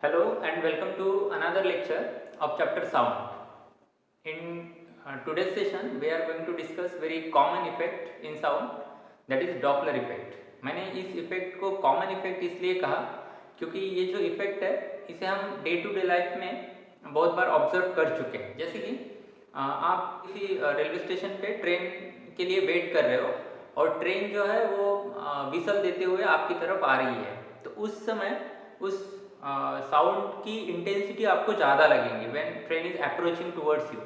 Hello and welcome to another lecture of chapter sound. In today's session we are going to discuss very common effect in sound, that is Doppler effect. मैंने इस effect को common effect इसलिए कहा क्योंकि ये जो effect है इसे हम डे टू डे लाइफ में बहुत बार ऑब्जर्व कर चुके हैं। जैसे कि आप किसी रेलवे स्टेशन पे ट्रेन के लिए वेट कर रहे हो और ट्रेन जो है वो विसल देते हुए आपकी तरफ आ रही है, तो उस समय उस साउंड की इंटेंसिटी आपको ज़्यादा लगेंगी when train is approaching towards you.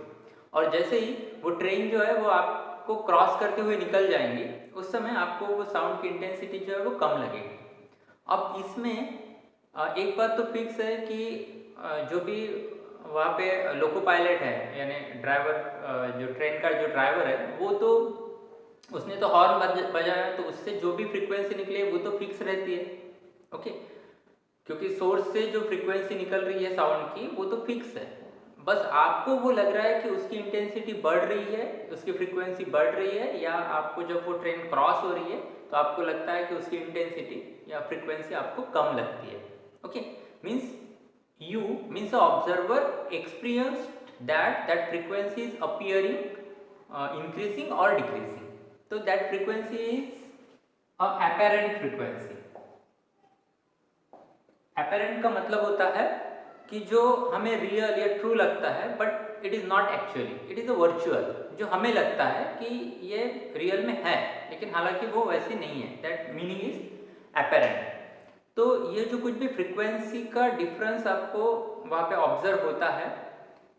और जैसे ही वो ट्रेन जो है वो आपको क्रॉस करते हुए निकल जाएंगी, उस समय आपको वो साउंड की इंटेंसिटी जो है वो कम लगेगी। अब इसमें एक बात तो फिक्स है कि जो भी वहाँ पे लोको पायलट है यानी ड्राइवर, जो ट्रेन का जो ड्राइवर है वो तो उसने तो हॉर्न बजाया, तो उससे जो भी फ्रीक्वेंसी निकले वो तो फिक्स रहती है। ओके, क्योंकि सोर्स से जो फ्रीक्वेंसी निकल रही है साउंड की वो तो फिक्स है, बस आपको वो लग रहा है कि उसकी इंटेंसिटी बढ़ रही है, उसकी फ्रीक्वेंसी बढ़ रही है, या आपको जब वो ट्रेन क्रॉस हो रही है तो आपको लगता है कि उसकी इंटेंसिटी या फ्रीक्वेंसी आपको कम लगती है। Okay, means you means the observer experienced that frequency is appearing increasing or decreasing, so that frequency is a apparent frequency। apparent का मतलब होता है कि जो हमें रियल या ट्रू लगता है but it is not actually, it is a virtual. जो हमें लगता है कि ये रियल में है लेकिन हालांकि वो वैसे नहीं है, दैट मीनिंग इज apparent। तो ये जो कुछ भी फ्रीक्वेंसी का डिफरेंस आपको वहाँ पे ऑब्जर्व होता है,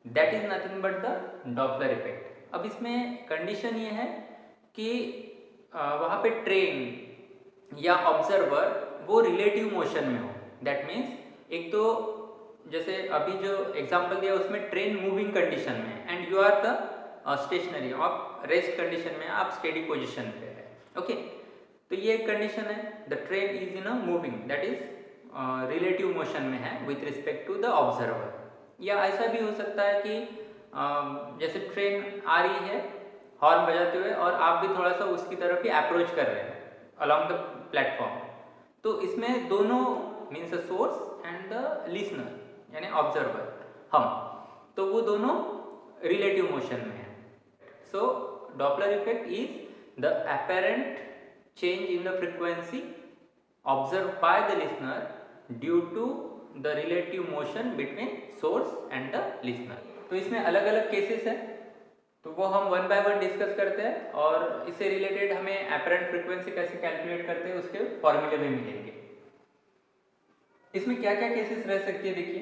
that is nothing but the Doppler effect. अब इसमें कंडीशन ये है कि वहाँ पे ट्रेन या ऑब्जर्वर वो रिलेटिव मोशन में हो। दैट मीन्स एक तो जैसे अभी जो एग्जांपल दिया उसमें ट्रेन मूविंग कंडीशन में and you are the stationary, आप रेस्ट कंडीशन में, आप स्टेडी पोजिशन पे है। ओके, तो ये एक कंडीशन है, the train is in a moving, that is relative motion में है with respect to the observer. या ऐसा भी हो सकता है कि जैसे ट्रेन आ रही है हॉर्न बजाते हुए और आप भी थोड़ा सा उसकी तरफ ही अप्रोच कर रहे हैं अलॉन्ग द प्लेटफॉर्म, तो इसमें दोनों means the source and the listener यानी ऑब्जर्वर, हम, तो वो दोनों रिलेटिव मोशन में है। So Doppler effect is the apparent change in the frequency observed by the listener due to the relative motion between source and the listener। तो इसमें अलग अलग केसेस हैं, तो वो हम वन बाय वन डिस्कस करते हैं और इससे रिलेटेड हमें apparent frequency कैसे कैलकुलेट करते हैं उसके फॉर्मूले भी मिलेंगे। इसमें क्या क्या केसेस रह सकती है देखिए,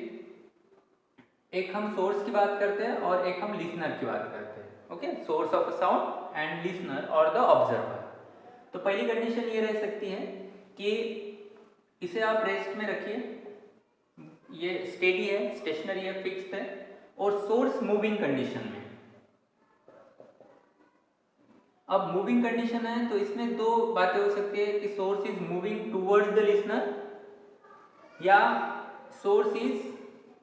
एक हम सोर्स की बात करते हैं और एक हम लिसनर की बात करते हैं। Okay, source of a sound and listener और द ऑब्जर्वर। तो पहली कंडीशन ये रह सकती है कि इसे आप रेस्ट में रखिए, ये स्टेडी है, स्टेशनरी है, फिक्स्ड है, और सोर्स मूविंग कंडीशन में। अब मूविंग कंडीशन है तो इसमें दो बातें हो सकती है कि source is moving towards the listener या source is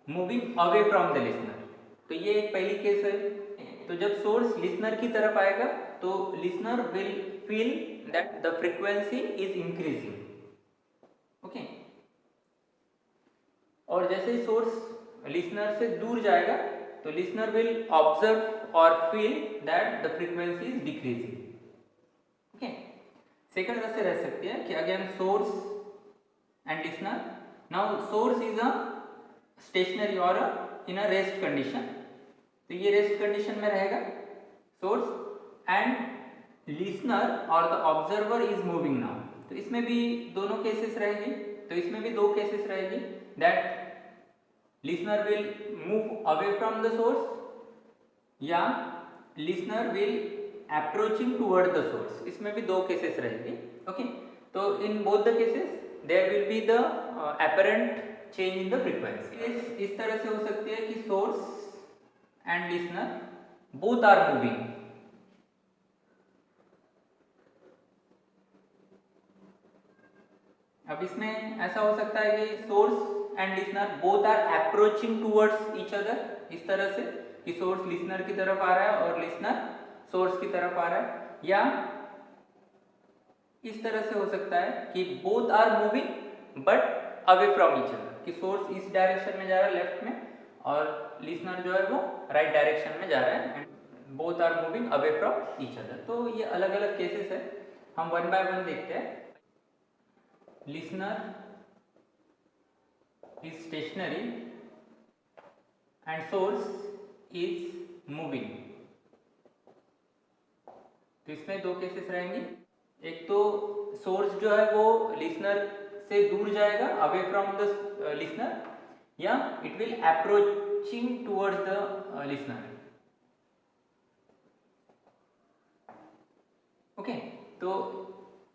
moving away from the listener. तो ये एक पहली केस है। तो जब सोर्स लिसनर की तरफ आएगा तो listener will feel that the frequency is increasing। Okay, और जैसे ही सोर्स लिसनर से दूर जाएगा तो लिसनर विल ऑब्जर्व और feel that the frequency is decreasing. Okay, second वैसे रह सकती है कि again source and listener, now source is a stationary और इन अ रेस्ट कंडीशन, तो ये रेस्ट कंडीशन में रहेगा सोर्स, एंड लिसनर और the observer is moving now. तो इसमें भी दोनों केसेस रहेगी, तो इसमें भी दो केसेस रहेगी, that listener will move away from the source या listener will approaching toward the source. इसमें भी दो केसेस रहेगी। ओके, तो in both the cases there will be the apparent change in the frequency. इस तरह से हो सकती है कि source and listener both are moving. अब इसमें ऐसा हो सकता है कि source and listener both are approaching towards each other, इस तरह से कि सोर्स लिसनर की तरफ आ रहा है और लिसनर सोर्स की तरफ आ रहा है, या इस तरह से हो सकता है कि both are moving but away from each other, कि सोर्स इस डायरेक्शन में जा रहा है लेफ्ट में और लिसनर जो है वो राइट डायरेक्शन में जा रहा है and both are moving away from each other. तो ये अलग अलग केसेस है, हम वन बाय वन देखते हैं। Listener is stationary and source is moving. तो इसमें दो केसेस रहेंगी, एक तो सोर्स जो है वो लिसनर से दूर जाएगा अवे फ्रॉम द लिसनर, या it will approaching towards the listener. Okay, तो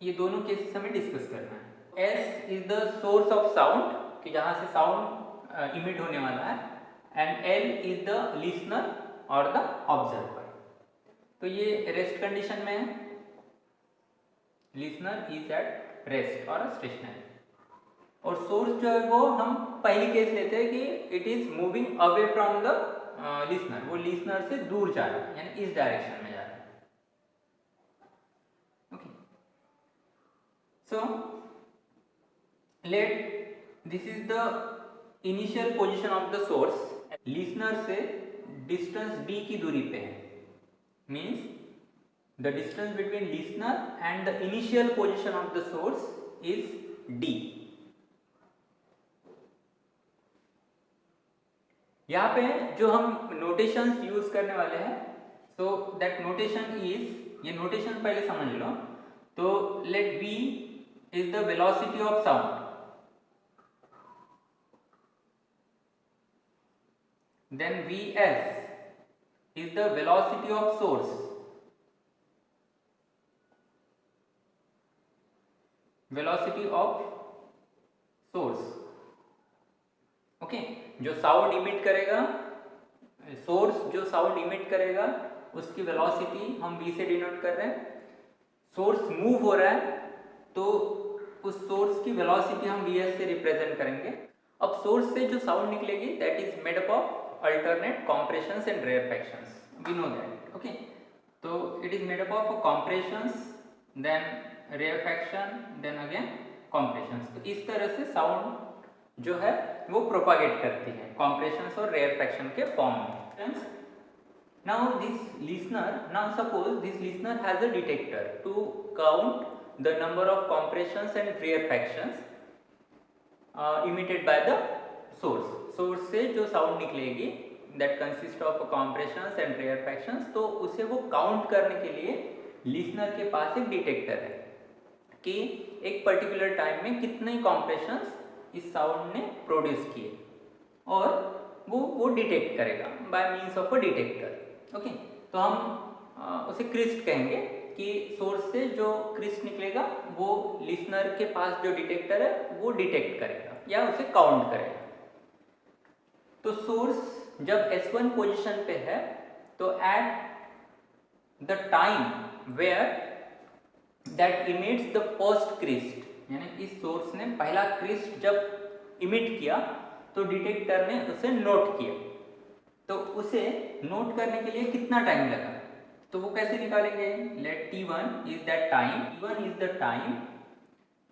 ये दोनों केसेस हमें डिस्कस करना है। S is the source of sound, कि जहां से साउंड इमिट होने वाला है, and L is the listener और द ऑब्जर्वर। तो ये रेस्ट कंडीशन में है, लिसनर इज एट रेस्ट और स्टेशनरी। और सोर्स जो है वो हम पहली केस लेते हैं कि it is moving away from the listener, वो लिसनर से दूर जा रहा है, यानी इस डायरेक्शन में जा रहा है। Okay, so let this is the initial position of the source, listener से डिस्टेंस d की दूरी पे है, means the distance between listener and the initial position of the source is d। यहाँ पे जो हम नोटेशंस यूज करने वाले हैं, सो दैट नोटेशन इज, ये नोटेशन पहले समझ लो। तो let v is the velocity of sound, then vs is the velocity of source, velocity of source। Okay, जो साउंड इमिट करेगा, सोर्स जो साउंड इमिट करेगा उसकी वेलोसिटी हम v से डिनोट कर रहे हैं। सोर्स मूव हो रहा है तो उस सोर्स की वेलोसिटी हम vs से रिप्रेजेंट करेंगे। अब सोर्स से जो साउंड निकलेगी that is made up of alternate compressions and rarefactions, we know that। okay, so it is made up of compressions, then rarefaction, then again compressions। तो इस तरह से साउंड जो है वो प्रोपागेट करती है compressions और rarefaction के फॉर्म में। now this listener, now suppose this listener has a detector to count the number of compressions and rarefactions emitted by the source। Source से जो साउंड निकलेगी दैट कंसिस्ट ऑफ कॉम्प्रेशंस एंड रेयरफैक्शंस, तो उसे वो count करने के लिए लिसनर के पास एक डिटेक्टर है कि एक पर्टिकुलर टाइम में कितने कॉम्प्रेशंस इस साउंड ने प्रोड्यूस किए, और वो डिटेक्ट करेगा by means of a detector. Okay, तो हम उसे क्रिस्ट कहेंगे कि सोर्स से जो क्रिस्ट निकलेगा वो लिसनर के पास जो डिटेक्टर है वो डिटेक्ट करेगा या उसे काउंट करेगा। तो सोर्स जब S1 पोजीशन पे है तो at the time where that emits the first crest, यानी इस सोर्स ने पहला क्रिस्ट जब इमिट किया तो डिटेक्टर ने उसे नोट किया। तो उसे नोट करने के लिए कितना टाइम लगा, तो वो कैसे निकालेंगे? Let T1 is that time, T1 is the time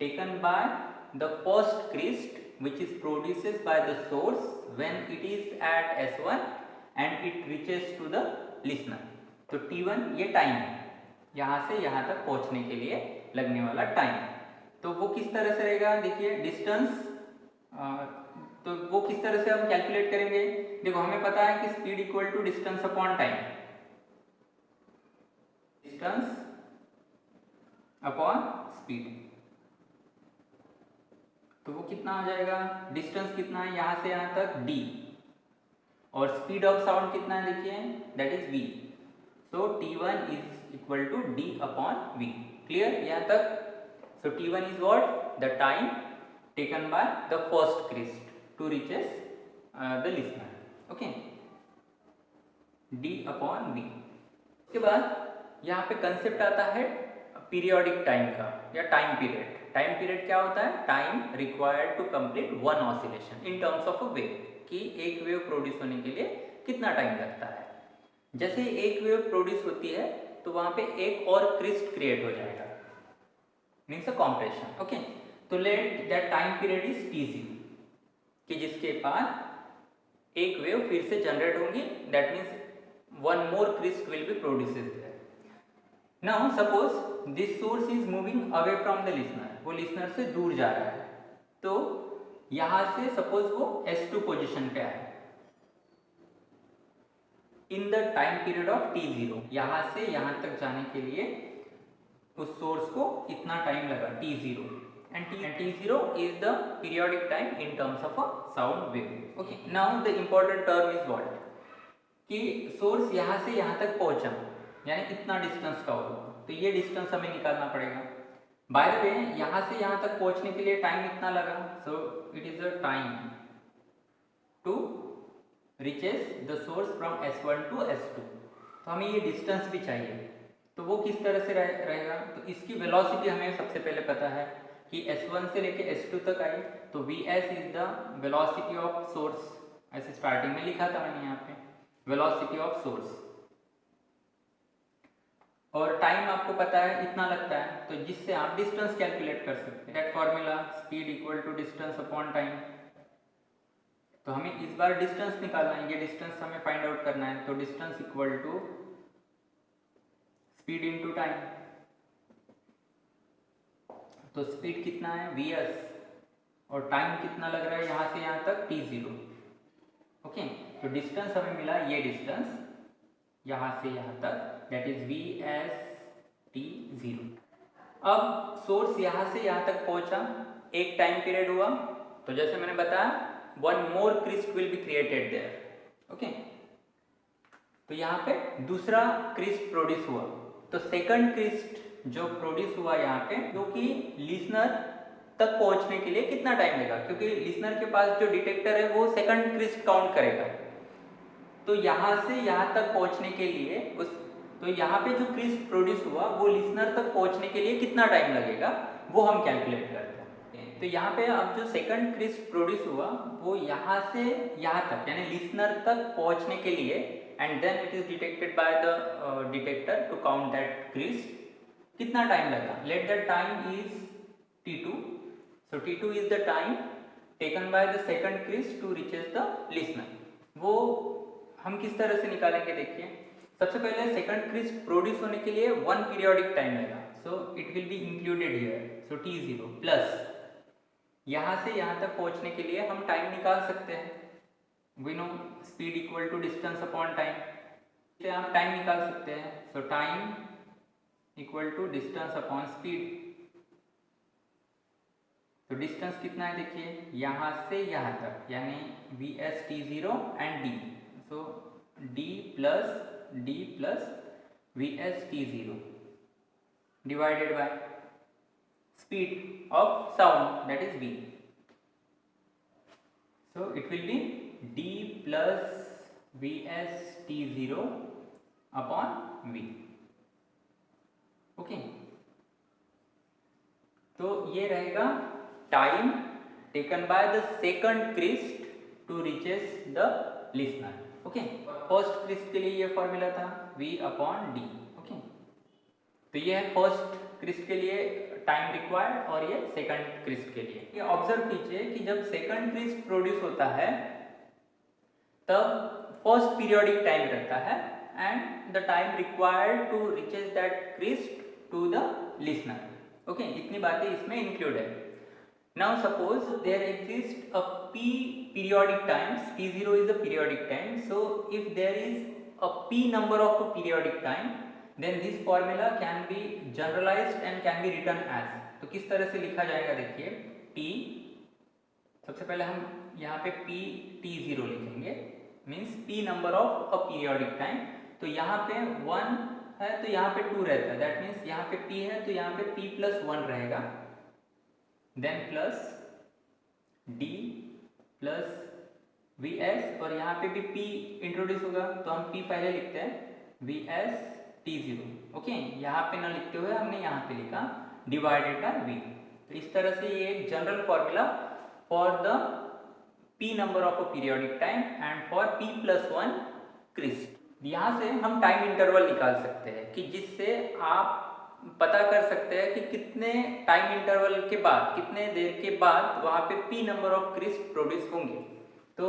taken by the first crest which is produces by the source when it is at S1 and it reaches to the listener। तो T1 ये time है, यहाँ से यहाँ तक पहुँचने के लिए लगने वाला टाइम। तो वो किस तरह से रहेगा, देखिए डिस्टेंस, तो वो किस तरह से हम कैलकुलेट करेंगे? देखो हमें पता है कि speed equal to distance upon time, distance upon speed. तो वो कितना हो जाएगा, डिस्टेंस कितना है यहाँ से यहाँ तक d, और स्पीड ऑफ साउंड कितना है देखिए that is v। So T1 is equal to d upon v। Clear यहाँ तक? So T1 is what, the time taken by the first crest to reaches the listener. Okay, d upon v। उसके बाद यहाँ पे concept आता है periodic time का या टाइम पीरियड। टाइम पीरियड क्या होता है? Time required to complete one oscillation in terms of a wave, कि एक वेव प्रोड्यूस होने के लिए कितना टाइम लगता है। जैसे एक वेव प्रोड्यूस होती है तो वहां पे एक और क्रिस्ट क्रिएट हो जाएगा, मीन्स अ कॉम्प्रेशन। ओके, तो let that time period is T0, कि जिसके बाद एक वेव फिर से जनरेट होंगी, that means one more crest will be produced there. Now suppose this source is moving away from the listener, वो लिसनर से दूर जा रहा है, तो यहां से सपोज वो S2 पोजीशन पे आए in the time period of t0, यहां से यहां तक जाने के लिए उस सोर्स को इतना टाइम लगा t0, and t0 is the periodic time in terms of a sound wave. Okay, now the important term is what, कि सोर्स यहाँ से यहाँ तक पहुँचा, यानी इतना डिस्टेंस का होगा, तो ये डिस्टेंस हमें निकालना पड़ेगा। बाय द वे यहाँ से यहाँ तक पहुँचने के लिए टाइम इतना लगा, so it is a time to reaches the source from S1 to S2। तो हमें ये डिस्टेंस भी चाहिए, तो वो किस तरह से रहेगा, तो इसकी वेलोसिटी हमें सबसे पहले पता है कि S1 से लेके S2 तक आई, तो Vs is the velocity of source, ऐसे स्टार्टिंग में लिखा था मैंने यहाँ पे, वेलोसिटी ऑफ सोर्स, और टाइम आपको पता है इतना लगता है, तो जिससे आप डिस्टेंस कैलकुलेट कर सकते हैं, that formula speed equal to distance upon time. तो हमें इस बार डिस्टेंस निकालना है, ये डिस्टेंस हमें फाइंड आउट करना है, तो distance equal to speed into time. तो स्पीड कितना है Vs, और टाइम कितना लग रहा है यहाँ से यहाँ तक t0। ओके, तो डिस्टेंस हमें मिला, ये डिस्टेंस यहाँ से यहाँ तक, दैट इज Vs t0। अब सोर्स यहाँ से यहाँ तक पहुँचा, एक टाइम पीरियड हुआ, तो जैसे मैंने बताया one more crest will be created there. Okay, तो यहाँ पे दूसरा क्रिस्ट प्रोड्यूस हुआ, तो सेकंड क्रिस्ट जो प्रोड्यूस हुआ यहाँ पे, जो कि लिसनर तक पहुंचने के लिए कितना टाइम लेगा, क्योंकि लिसनर के पास जो डिटेक्टर है वो सेकंड क्रिस्ट काउंट करेगा, तो यहाँ से यहाँ तक पहुंचने के लिए तो यहाँ पे जो क्रिस्ट प्रोड्यूस हुआ वो लिसनर तक पहुंचने के लिए कितना टाइम लगेगा, वो हम कैलकुलेट करते हैं। तो यहाँ पे अब जो सेकंड क्रिस्ट प्रोड्यूस हुआ वो यहाँ से यहाँ तक, यानी लिसनर तक पहुंचने के लिए, and then it is detected by the detector to count that crest, कितना टाइम लगा, let the time is t2, so t2 is the time taken by the second crist to reaches the listener। वो हम किस तरह से निकालेंगे, देखिए सबसे पहले सेकंड क्रिस्ट प्रोड्यूस होने के लिए वन पीरियोडिक टाइम लगा, so it will be included here, so t0 plus यहाँ से यहाँ तक पहुँचने के लिए हम टाइम निकाल सकते हैं, we know speed equal to distance upon time, से हम टाइम निकाल सकते हैं, so time equal to distance upon speed. तो डिस्टेंस कितना है देखिए, यहाँ से यहाँ तक, यानी Vs t0 and d, so d plus Vs t0 divided by speed of sound, that is v, so it will be d plus Vs t0 upon v। Okay, तो ये रहेगा time taken by the second crest to reaches the listener. Okay, first crest के लिए ये formula था v upon d। Okay, तो ये है फर्स्ट क्रिस्ट के लिए टाइम रिक्वायर्ड, और ये सेकंड क्रिस्ट के लिए। ये ऑब्जर्व कीजिए कि जब सेकंड क्रिस्ट प्रोड्यूस होता है तब फर्स्ट पीरियोडिक टाइम रहता है, and the time required to reaches that crest to the listener. Okay, इतनी बातें इसमें इंक्लूड है। Now suppose there exists a p periodic times, t0 is the periodic time, so if there is a p number of a periodic time, then this formula can be generalized and can be written as, तो किस तरह से लिखा जाएगा देखिए, t, सबसे पहले हम यहाँ पे p t0 लिखेंगे, means p number of a periodic time, तो यहाँ पे 1 है तो यहाँ पे 2 रहता है, दैट मीन्स यहाँ पे p है तो यहाँ पे p प्लस 1 रहेगा, then plus d plus Vs, और यहाँ पे भी p इंट्रोड्यूस होगा, तो हम p पहले लिखते हैं Vs t0। ओके, यहाँ पे ना लिखते हुए हमने यहाँ पे लिखा डिवाइडेड बाय v। तो इस तरह से ये एक general formula for the p number of a periodic time and for p plus 1 crest. यहाँ से हम टाइम इंटरवल निकाल सकते हैं कि जिससे आप पता कर सकते हैं कि कितने टाइम इंटरवल के बाद, कितने देर के बाद वहाँ पे p number of crisp produce होंगे। तो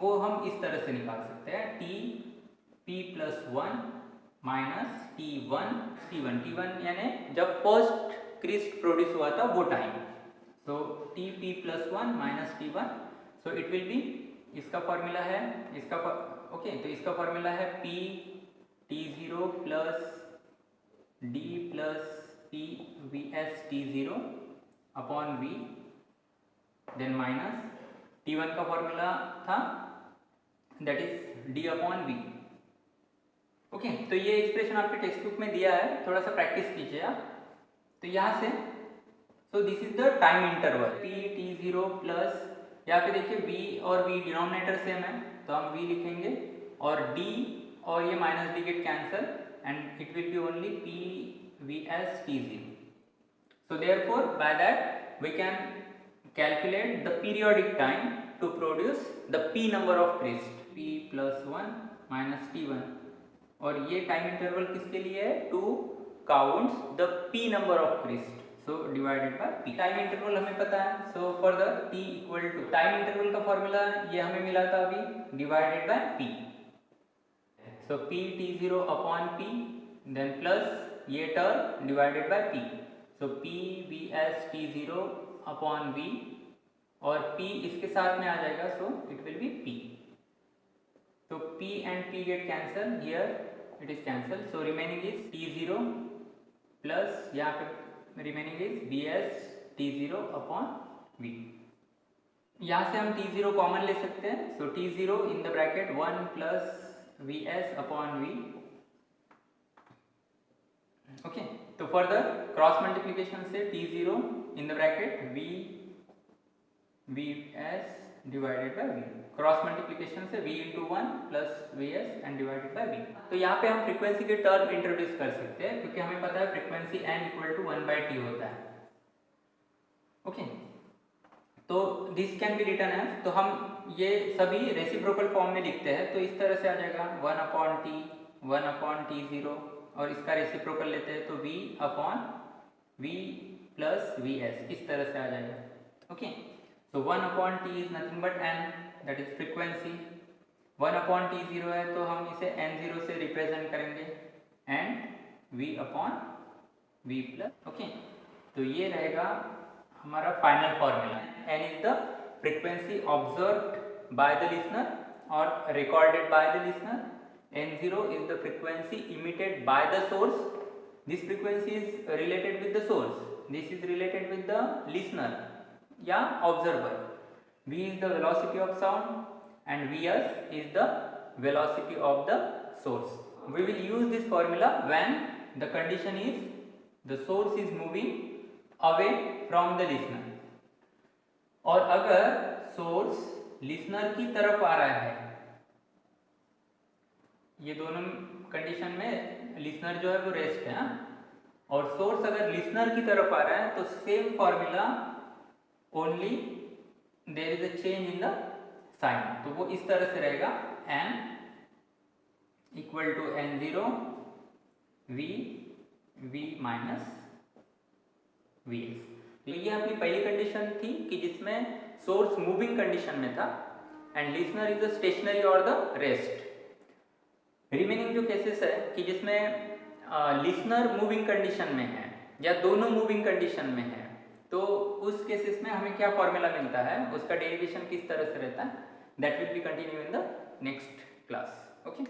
वो हम इस तरह से निकाल सकते हैं, T+1 माइनस T1 यानी जब फर्स्ट क्रिस्प प्रोड्यूस हुआ था वो टाइम। सो T+1 minus T1, so it will be, इसका फॉर्मूला है, तो इसका फॉर्मूला है P T0 plus D plus P Vs T0 upon V, then minus T1 का फॉर्मूला था that is D upon V। Okay, तो ये एक्सप्रेशन आपके टेक्स्ट बुक में दिया है, थोड़ा सा प्रैक्टिस कीजिए आप। तो यहाँ से so this is the time interval P T0 plus, यहाँ पे देखिए V और V डिनोमिनेटर सेम है तो हम V लिखेंगे, और D और ये minus D get cancel and it will B only P Vs T0। So therefore by that we can calculate the periodic time to produce the P number of crisp, P+1 minus T1, और ये time interval किसके लिए है, to counts the P number of crisp, so divided by P। Time interval हमें पता है, so for the T equal to time interval का formula ये हमें मिला था अभी, divided by P। So P T0 upon P, then plus ये term divided by P, so P Vs T0 upon V, और P इसके साथ में आ जाएगा, so it will be P। तो P and P get cancel, here it is cancel, so remaining is T0 plus यहाँ पे remaining is Vs T0 upon V। यहाँ से हम T0 कॉमन ले सकते हैं, so T0 in the bracket 1 plus Vs upon V। Okay, तो further cross multiplication से T0 in the bracket Vs divided by V, cross multiplication से V into 1 plus Vs and divided by V। तो यहाँ पे हम frequency के term introduce कर सकते हैं, क्योंकि हमें पता है frequency n equal to 1/t होता है। ओके, तो this can be written as, तो हम ये सभी रेसिप्रोकल फॉर्म में लिखते हैं, तो इस तरह से आ जाएगा 1/t 1/t0, और इसका रेसिप्रोकल लेते हैं तो V upon V plus Vs, इस तरह से आ जाएगा। Okay, so 1/t is nothing but n, that is frequency। 1/t0 है तो हम इसे n0 से रिप्रेजेंट करेंगे, and V upon V plus. Okay, तो ये रहेगा हमारा final formula. n is the frequency observed by the listener or recorded by the listener, n0 is the frequency emitted by the source, this frequency is related with the source, this is related with the listener या observer। V is the velocity of sound and Vs is the velocity of the source। We will use this formula when the condition is the source is moving away from the listener, और अगर source listener की तरफ आ रहा है, ये दोनों condition में listener जो है वो रेस्ट है, और source अगर listener की तरफ आ रहा है तो same formula, only there is a change in the sign, तो वो इस तरह से रहेगा, n equal to n0 v minus Vs। तो ये अपनी पहली कंडीशन थी कि जिसमें सोर्स मूविंग कंडीशन में था and listener is the stationary और द रेस्ट। रिमेनिंग जो केसेस है कि जिसमें लिसनर मूविंग कंडीशन में है या दोनों मूविंग कंडीशन में है, तो उस केसेस में हमें क्या फॉर्मूला मिलता है, उसका डेरिवेशन किस तरह से रहता है, that will be continue in the next class. Okay.